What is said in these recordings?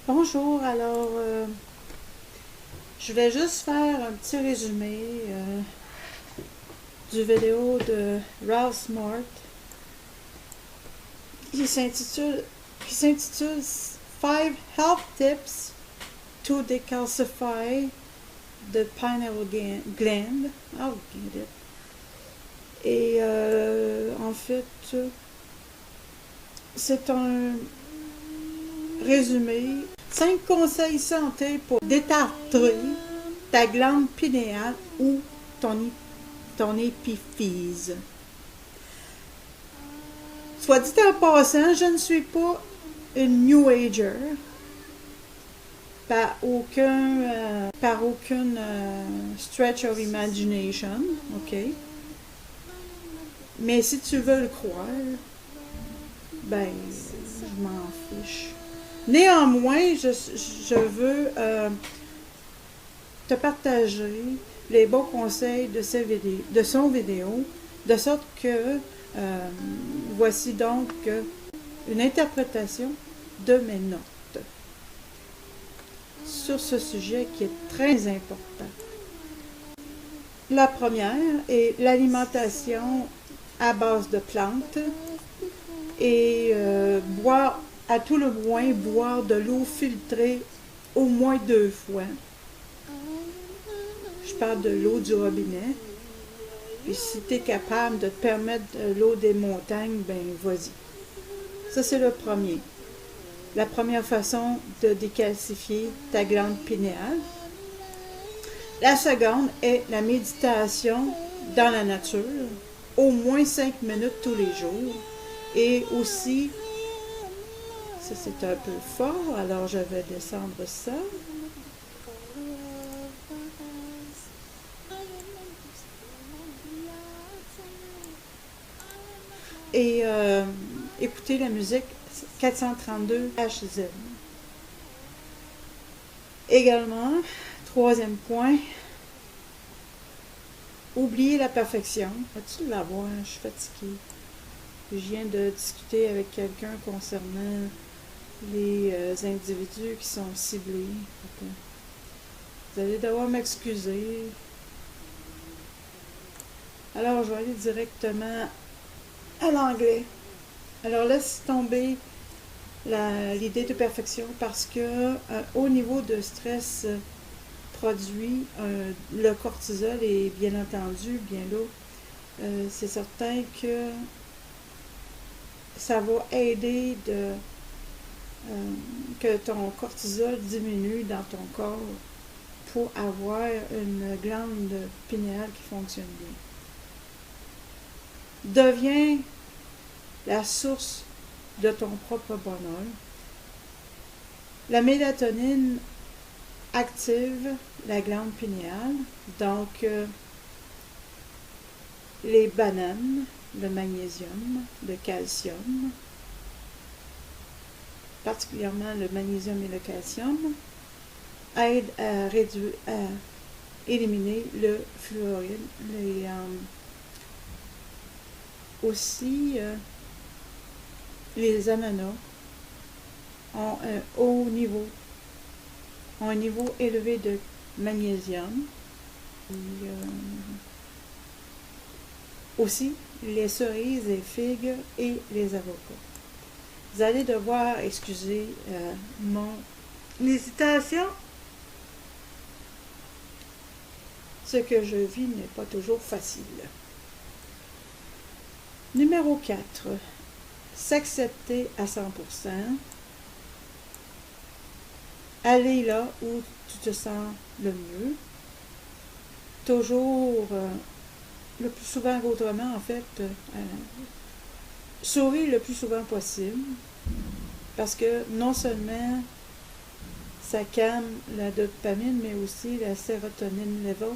Bonjour, alors je voulais juste faire un petit résumé du vidéo de Ralph Smart qui s'intitule qui s'intitule Five Health Tips to Decalcify the Pineal Gland. Oh, get it. Et en fait, c'est un résumé. 5 conseils santé pour détartrer ta glande pinéale ou ton épiphyse. Soit dit en passant, je ne suis pas une New Ager par aucune stretch of imagination, ok? Mais si tu veux le croire, ben, je m'en fiche. Néanmoins, je veux te partager les bons conseils de son vidéo, de sorte que voici donc une interprétation de mes notes sur ce sujet qui est très important. La première est l'alimentation à base de plantes et boire, à tout le moins, boire de l'eau filtrée au moins 2 fois. Je parle de l'eau du robinet. Puis si tu es capable de te permettre de l'eau des montagnes, ben vas-y. Ça, c'est le premier. La première façon de décalcifier ta glande pinéale. La seconde est la méditation dans la nature, au moins 5 minutes tous les jours. Et aussi, ça c'est un peu fort, alors je vais descendre ça. Et écouter la musique 432 Hz. Également, troisième point, oublier la perfection. Vas-tu l'avoir? Je suis fatiguée. Je viens de discuter avec quelqu'un concernant les individus qui sont ciblés. Vous allez devoir m'excuser. Alors, je vais aller directement à l'anglais. Alors, laisse tomber l'idée de perfection parce que au niveau de stress produit, le cortisol est bien entendu bien là. C'est certain que ça va aider que ton cortisol diminue dans ton corps pour avoir une glande pinéale qui fonctionne bien. Deviens la source de ton propre bonheur. La mélatonine active la glande pinéale, donc les bananes, le magnésium, le calcium, particulièrement le magnésium et le calcium, aident à éliminer le fluoride. Aussi, les ananas ont un niveau élevé de magnésium. Et, aussi, les cerises, les figues et les avocats. Vous allez devoir excuser mon hésitation. Ce que je vis n'est pas toujours facile. Numéro 4. S'accepter à 100%. Aller là où tu te sens le mieux. Toujours, le plus souvent qu'autrement, en fait, sourire le plus souvent possible. Parce que non seulement ça calme la dopamine, mais aussi la sérotonine level,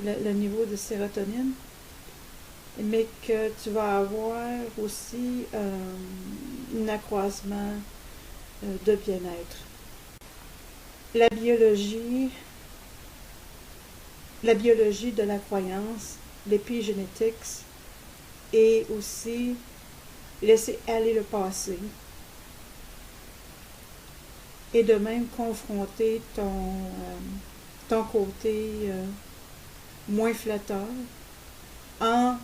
le niveau de sérotonine, mais que tu vas avoir aussi un accroissement de bien-être. La biologie de la croyance, l'épigénétique et aussi laisser aller le passé. et de même confronter ton côté moins flatteur en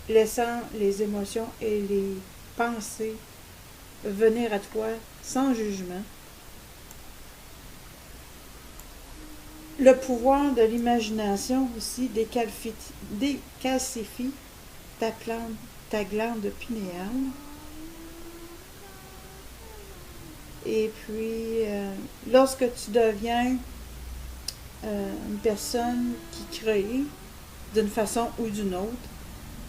laissant les émotions et les pensées venir à toi sans jugement. Le pouvoir de l'imagination aussi décalcifie ta glande pinéale. Et puis, lorsque tu deviens une personne qui crée d'une façon ou d'une autre,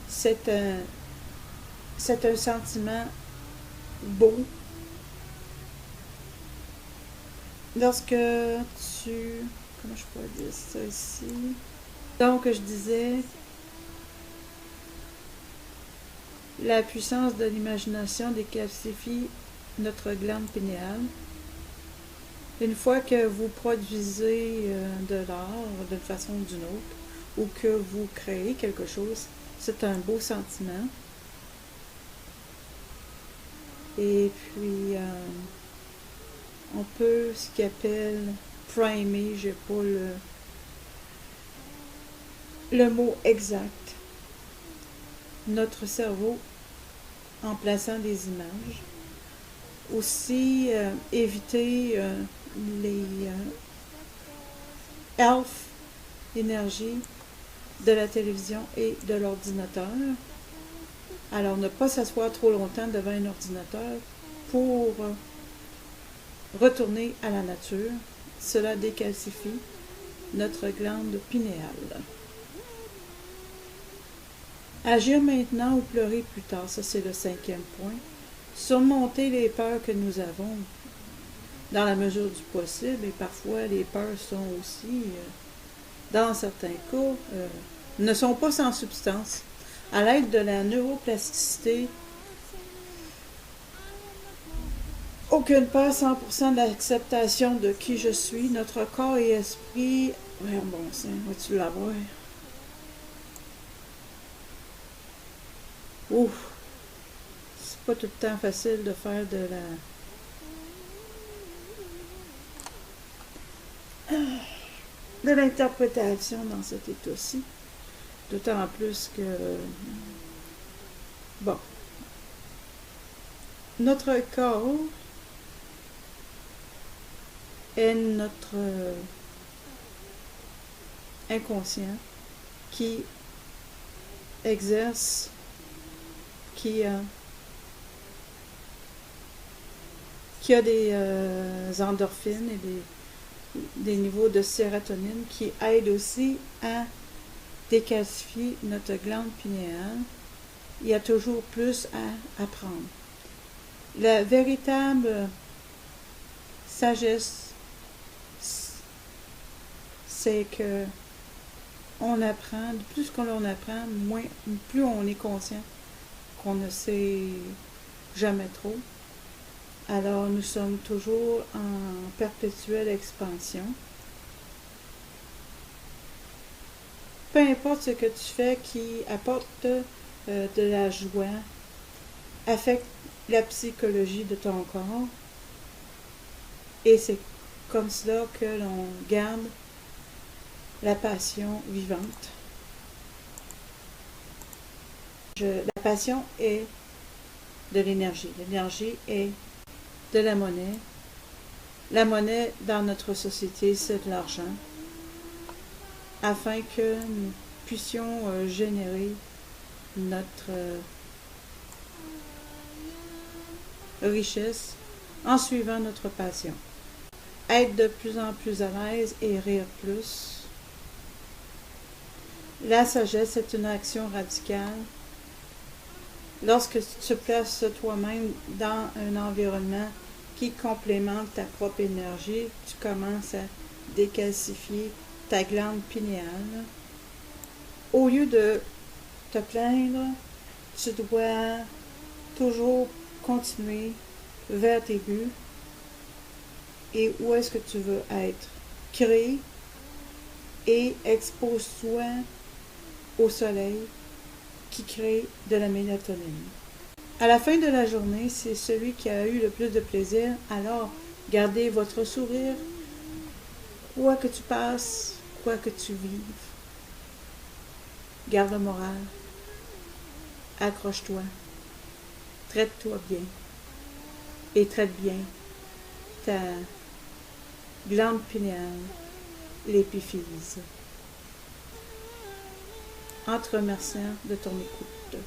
c'est un sentiment beau. Lorsque tu... Comment je pourrais dire ça ici? Donc, je disais, la puissance de l'imagination décalcifie notre glande pinéale. Une fois que vous produisez de l'art d'une façon ou d'une autre, ou que vous créez quelque chose, c'est un beau sentiment. Et puis, on peut ce qu'on appelle primer, j'ai pas le mot exact, notre cerveau en plaçant des images. Aussi, éviter les elf énergie de la télévision et de l'ordinateur. Alors, ne pas s'asseoir trop longtemps devant un ordinateur pour retourner à la nature. Cela décalcifie notre glande pinéale. Agir maintenant ou pleurer plus tard, ça c'est le 5e point. Surmonter les peurs que nous avons dans la mesure du possible, et parfois les peurs sont aussi, dans certains cas, ne sont pas sans substance. À l'aide de la neuroplasticité, aucune peur, 100% de l'acceptation de qui je suis, notre corps et esprit, bon sang, vas-tu l'avoir? Ouf! C'est pas tout le temps facile de faire de l'interprétation dans cet état-ci. D'autant plus que, bon, notre corps est notre inconscient qui exerce, qui a des endorphines et des niveaux de sérotonine qui aident aussi à décalcifier notre glande pinéale. Il y a toujours plus à apprendre. La véritable sagesse, c'est que on apprend, plus qu'on apprend, plus on est conscient qu'on ne sait jamais trop. Alors, nous sommes toujours en perpétuelle expansion. Peu importe ce que tu fais qui apporte de la joie, affecte la psychologie de ton corps, et c'est comme cela que l'on garde la passion vivante. La passion est de l'énergie. L'énergie est de la monnaie. La monnaie dans notre société, c'est de l'argent, afin que nous puissions générer notre richesse en suivant notre passion. Être de plus en plus à l'aise et rire plus. La sagesse est une action radicale. Lorsque tu te places toi-même dans un environnement qui complémente ta propre énergie, tu commences à décalcifier ta glande pinéale. Au lieu de te plaindre, tu dois toujours continuer vers tes buts et où est-ce que tu veux être. Crée et expose-toi au soleil qui crée de la mélatonine. À la fin de la journée, c'est celui qui a eu le plus de plaisir. Alors, gardez votre sourire, quoi que tu passes, quoi que tu vives. Garde le moral. Accroche-toi. Traite-toi bien. Et traite bien ta glande pinéale, l'épiphyse. En te remerciant de ton écoute.